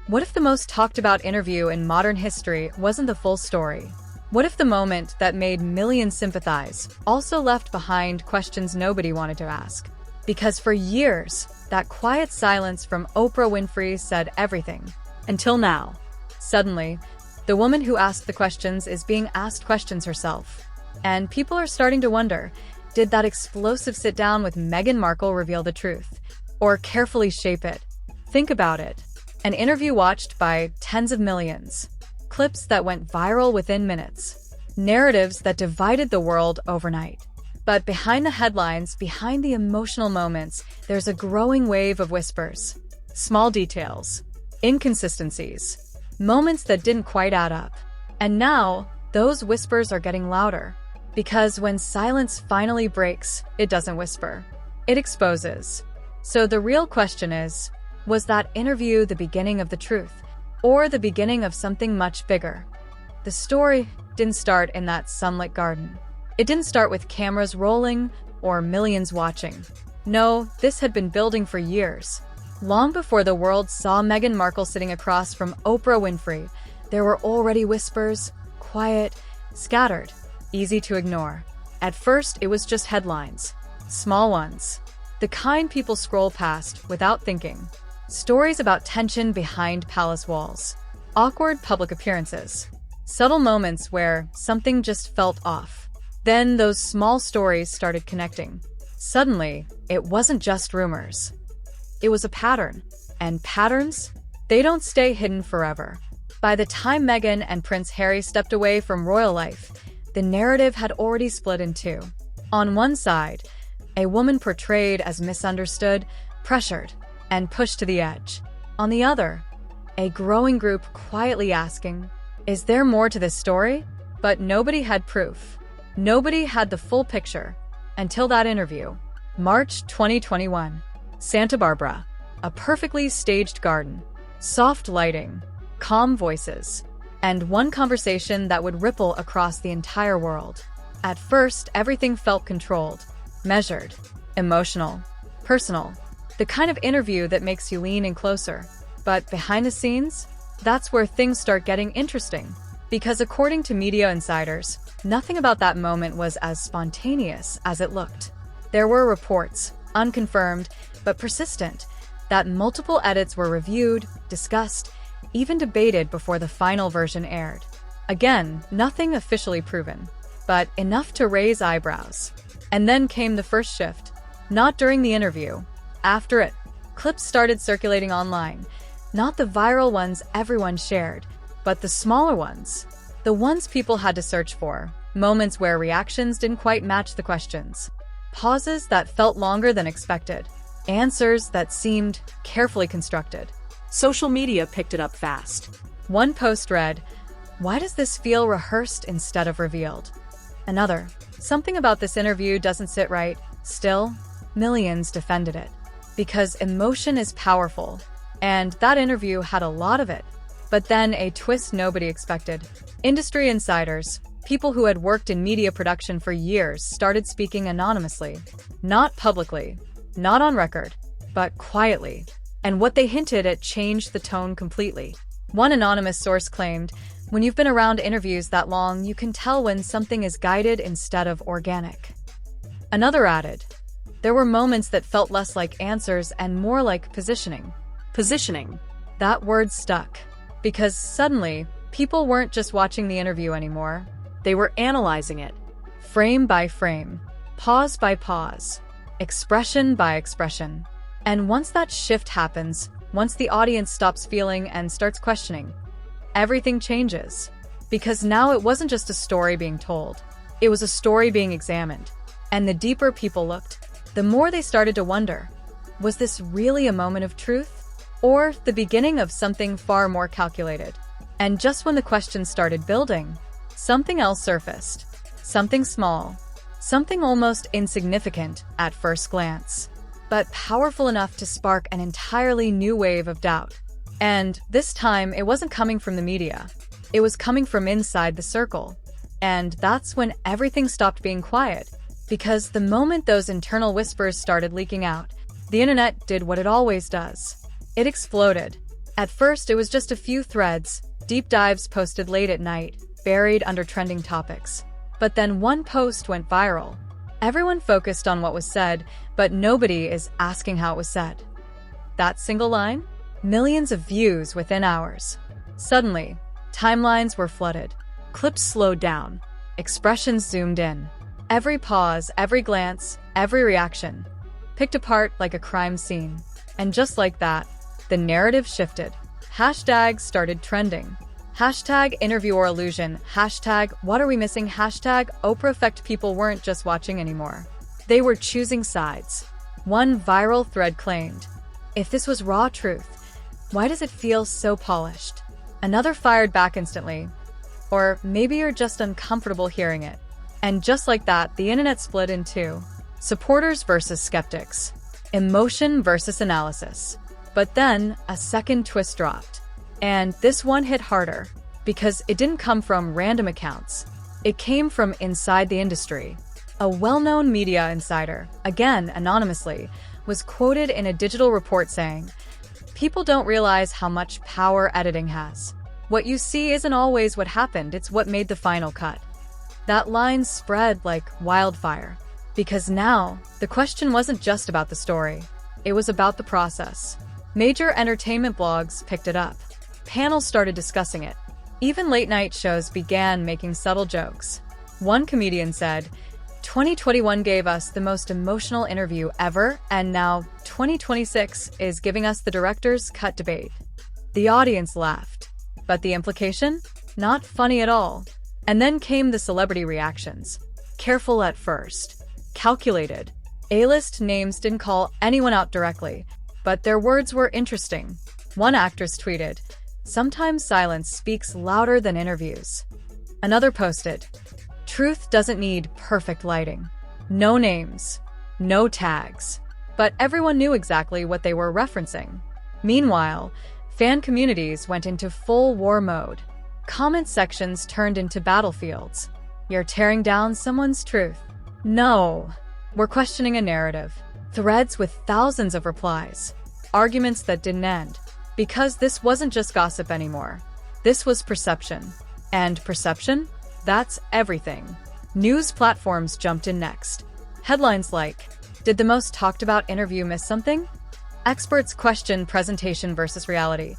What if the most talked about interview in modern history wasn't the full story? What if the moment that made millions sympathize also left behind questions nobody wanted to ask? Because for years, that quiet silence from Oprah Winfrey said everything. Until now. Suddenly, the woman who asked the questions is being asked questions herself. And people are starting to wonder, did that explosive sit-down with Meghan Markle reveal the truth? Or carefully shape it? Think about it. An interview watched by tens of millions. Clips that went viral within minutes. Narratives that divided the world overnight. But behind the headlines, behind the emotional moments, there's a growing wave of whispers. Small details. Inconsistencies. Moments that didn't quite add up. And now, those whispers are getting louder. Because when silence finally breaks, it doesn't whisper. It exposes. So the real question is, was that interview the beginning of the truth? Or the beginning of something much bigger? The story didn't start in that sunlit garden. It didn't start with cameras rolling or millions watching. No, this had been building for years. Long before the world saw Meghan Markle sitting across from Oprah Winfrey, there were already whispers, quiet, scattered, easy to ignore. At first, it was just headlines. Small ones. The kind people scroll past without thinking. Stories about tension behind palace walls. Awkward public appearances. Subtle moments where something just felt off. Then those small stories started connecting. Suddenly, it wasn't just rumors. It was a pattern. And patterns? They don't stay hidden forever. By the time Meghan and Prince Harry stepped away from royal life, the narrative had already split in two. On one side, a woman portrayed as misunderstood, pressured, and pushed to the edge. On the other, a growing group quietly asking, is there more to this story? But nobody had proof. Nobody had the full picture. Until that interview. March 2021. Santa Barbara. A perfectly staged garden. Soft lighting. Calm voices. And one conversation that would ripple across the entire world. At first, everything felt controlled, measured, emotional, personal. The kind of interview that makes you lean in closer. But behind the scenes, that's where things start getting interesting. Because according to media insiders, nothing about that moment was as spontaneous as it looked. There were reports, unconfirmed, but persistent, that multiple edits were reviewed, discussed, even debated before the final version aired. Again, nothing officially proven, but enough to raise eyebrows. And then came the first shift. Not during the interview. After it, clips started circulating online. Not the viral ones everyone shared, but the smaller ones. The ones people had to search for. Moments where reactions didn't quite match the questions. Pauses that felt longer than expected. Answers that seemed carefully constructed. Social media picked it up fast. One post read, "Why does this feel rehearsed instead of revealed?" Another, "Something about this interview doesn't sit right." Still, millions defended it. Because emotion is powerful, and that interview had a lot of it. But then a twist nobody expected. Industry insiders, people who had worked in media production for years, started speaking anonymously. Not publicly, not on record, but quietly. And what they hinted at changed the tone completely. One anonymous source claimed, "When you've been around interviews that long, you can tell when something is guided instead of organic." Another added, "There were moments that felt less like answers and more like positioning." Positioning. That word stuck. Because suddenly, people weren't just watching the interview anymore. They were analyzing it. Frame by frame. Pause by pause. Expression by expression. And once that shift happens, once the audience stops feeling and starts questioning, everything changes. Because now it wasn't just a story being told. It was a story being examined. And the deeper people looked, the more they started to wonder, was this really a moment of truth? Or the beginning of something far more calculated? And just when the questions started building, something else surfaced. Something small. Something almost insignificant at first glance. But powerful enough to spark an entirely new wave of doubt. And this time, it wasn't coming from the media. It was coming from inside the circle. And that's when everything stopped being quiet. Because the moment those internal whispers started leaking out, the internet did what it always does. It exploded. At first, it was just a few threads, deep dives posted late at night, buried under trending topics. But then one post went viral. Everyone focused on what was said, but nobody is asking how it was said. That single line? Millions of views within hours. Suddenly, timelines were flooded. Clips slowed down. Expressions zoomed in. Every pause, every glance, every reaction, picked apart like a crime scene. And just like that, the narrative shifted. Hashtags started trending. Hashtag interview or illusion. Hashtag what are we missing? Hashtag Oprah effect. People weren't just watching anymore. They were choosing sides. One viral thread claimed, if this was raw truth, why does it feel so polished? Another fired back instantly. Or maybe you're just uncomfortable hearing it. And just like that, the internet split in two. Supporters versus skeptics. Emotion versus analysis. But then, a second twist dropped. And this one hit harder, because it didn't come from random accounts. It came from inside the industry. A well-known media insider, again anonymously, was quoted in a digital report saying, "People don't realize how much power editing has. What you see isn't always what happened, it's what made the final cut." That line spread like wildfire, because now the question wasn't just about the story. It was about the process. Major entertainment blogs picked it up. Panels started discussing it. Even late-night shows began making subtle jokes. One comedian said, 2021 gave us the most emotional interview ever, and now 2026 is giving us the director's cut debate. The audience laughed. But the implication? Not funny at all. And then came the celebrity reactions. Careful at first. Calculated. A-list names didn't call anyone out directly, but their words were interesting. One actress tweeted, "Sometimes silence speaks louder than interviews." Another posted, "Truth doesn't need perfect lighting." No names, no tags, but everyone knew exactly what they were referencing. Meanwhile, fan communities went into full war mode. Comment sections turned into battlefields. You're tearing down someone's truth. No, we're questioning a narrative. Threads with thousands of replies. Arguments that didn't end. Because this wasn't just gossip anymore. This was perception. And perception? That's everything. News platforms jumped in next. Headlines like, "Did the most talked about interview miss something?" Experts question presentation versus reality.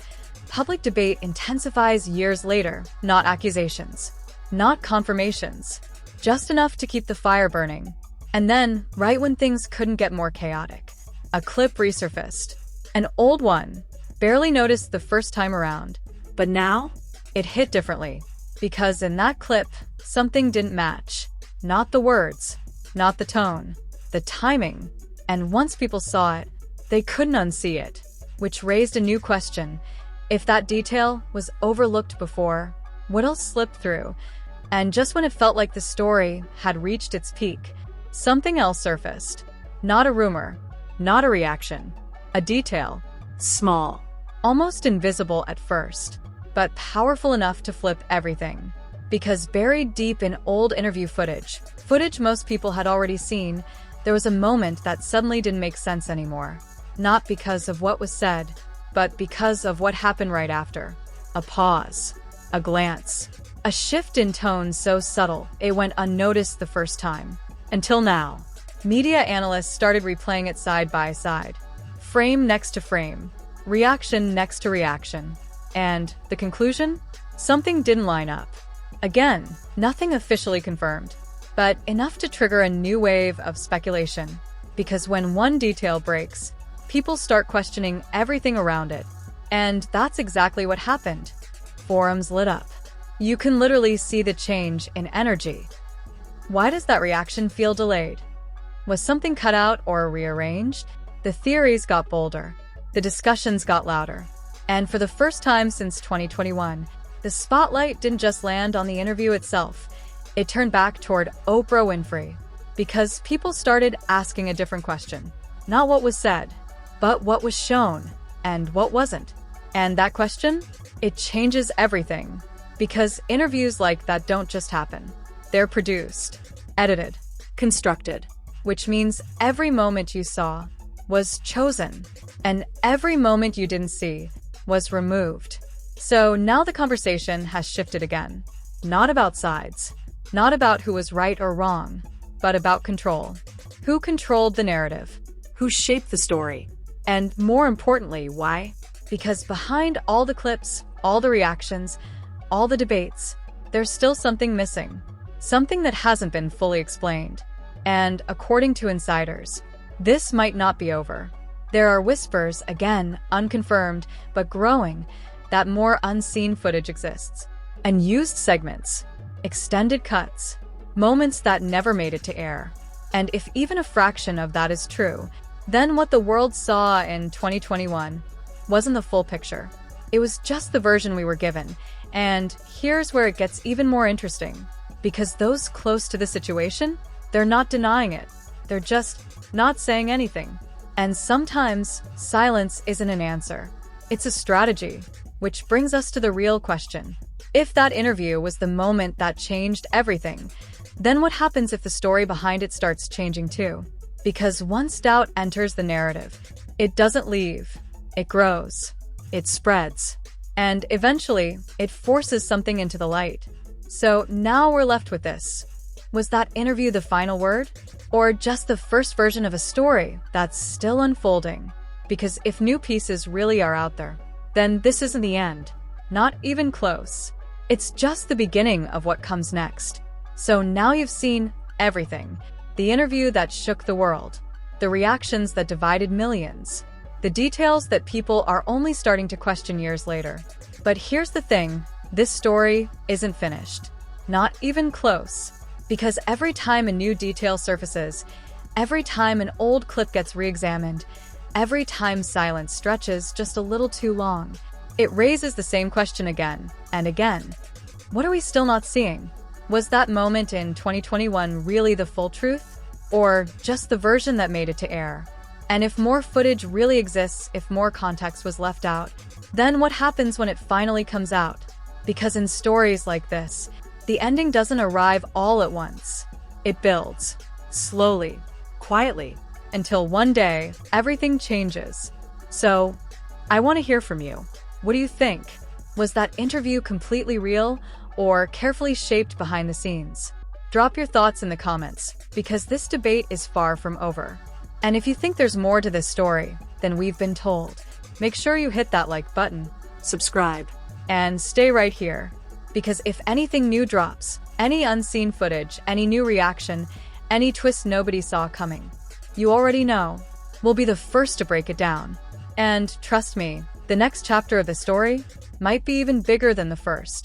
Public debate intensifies years later, not accusations, not confirmations, just enough to keep the fire burning. And then, right when things couldn't get more chaotic, a clip resurfaced. An old one, barely noticed the first time around. But now, it hit differently. Because in that clip, something didn't match. Not the words, not the tone, the timing. And once people saw it, they couldn't unsee it. Which raised a new question. If that detail was overlooked before, what else slipped through? And just when it felt like the story had reached its peak, something else surfaced. Not a rumor, not a reaction, a detail. Small, almost invisible at first, but powerful enough to flip everything. Because buried deep in old interview footage most people had already seen, there was a moment that suddenly didn't make sense anymore. Not because of what was said, but because of what happened right after. A pause, a glance, a shift in tone so subtle it went unnoticed the first time. Until now, media analysts started replaying it side by side. Frame next to frame, reaction next to reaction. And the conclusion? Something didn't line up. Again, nothing officially confirmed, but enough to trigger a new wave of speculation. Because when one detail breaks, people start questioning everything around it. And that's exactly what happened. Forums lit up. You can literally see the change in energy. Why does that reaction feel delayed? Was something cut out or rearranged? The theories got bolder. The discussions got louder. And for the first time since 2021, the spotlight didn't just land on the interview itself. It turned back toward Oprah Winfrey. Because people started asking a different question. Not what was said, but what was shown and what wasn't. And that question? It changes everything. Because interviews like that don't just happen. They're produced, edited, constructed. Which means every moment you saw was chosen. And every moment you didn't see was removed. So now the conversation has shifted again. Not about sides, not about who was right or wrong, but about control. Who controlled the narrative? Who shaped the story? And more importantly, why? Because behind all the clips, all the reactions, all the debates, there's still something missing. Something that hasn't been fully explained. And according to insiders, this might not be over. There are whispers, again, unconfirmed, but growing, that more unseen footage exists. Unused segments, extended cuts, moments that never made it to air. And if even a fraction of that is true, then what the world saw in 2021 wasn't the full picture. It was just the version we were given. And here's where it gets even more interesting. Because those close to the situation, they're not denying it. They're just not saying anything. And sometimes, silence isn't an answer. It's a strategy. Which brings us to the real question. If that interview was the moment that changed everything, then what happens if the story behind it starts changing too? Because once doubt enters the narrative, it doesn't leave. It grows. It spreads. And eventually, it forces something into the light. So now we're left with this. Was that interview the final word? Or just the first version of a story that's still unfolding? Because if new pieces really are out there, then this isn't the end. Not even close. It's just the beginning of what comes next. So now you've seen everything. The interview that shook the world. The reactions that divided millions. The details that people are only starting to question years later. But here's the thing. This story isn't finished. Not even close. Because every time a new detail surfaces, every time an old clip gets re-examined, every time silence stretches just a little too long, it raises the same question again and again. What are we still not seeing? Was that moment in 2021 really the full truth? Or just the version that made it to air? And if more footage really exists, if more context was left out, then what happens when it finally comes out? Because in stories like this, the ending doesn't arrive all at once. It builds, slowly, quietly, until one day, everything changes. So, I want to hear from you. What do you think? Was that interview completely real or carefully shaped behind the scenes? Drop your thoughts in the comments, because this debate is far from over. And if you think there's more to this story than we've been told, make sure you hit that like button, Subscribe. and stay right here. Because if anything new drops, any unseen footage, any new reaction, any twist nobody saw coming, you already know, we'll be the first to break it down. And trust me, the next chapter of the story might be even bigger than the first.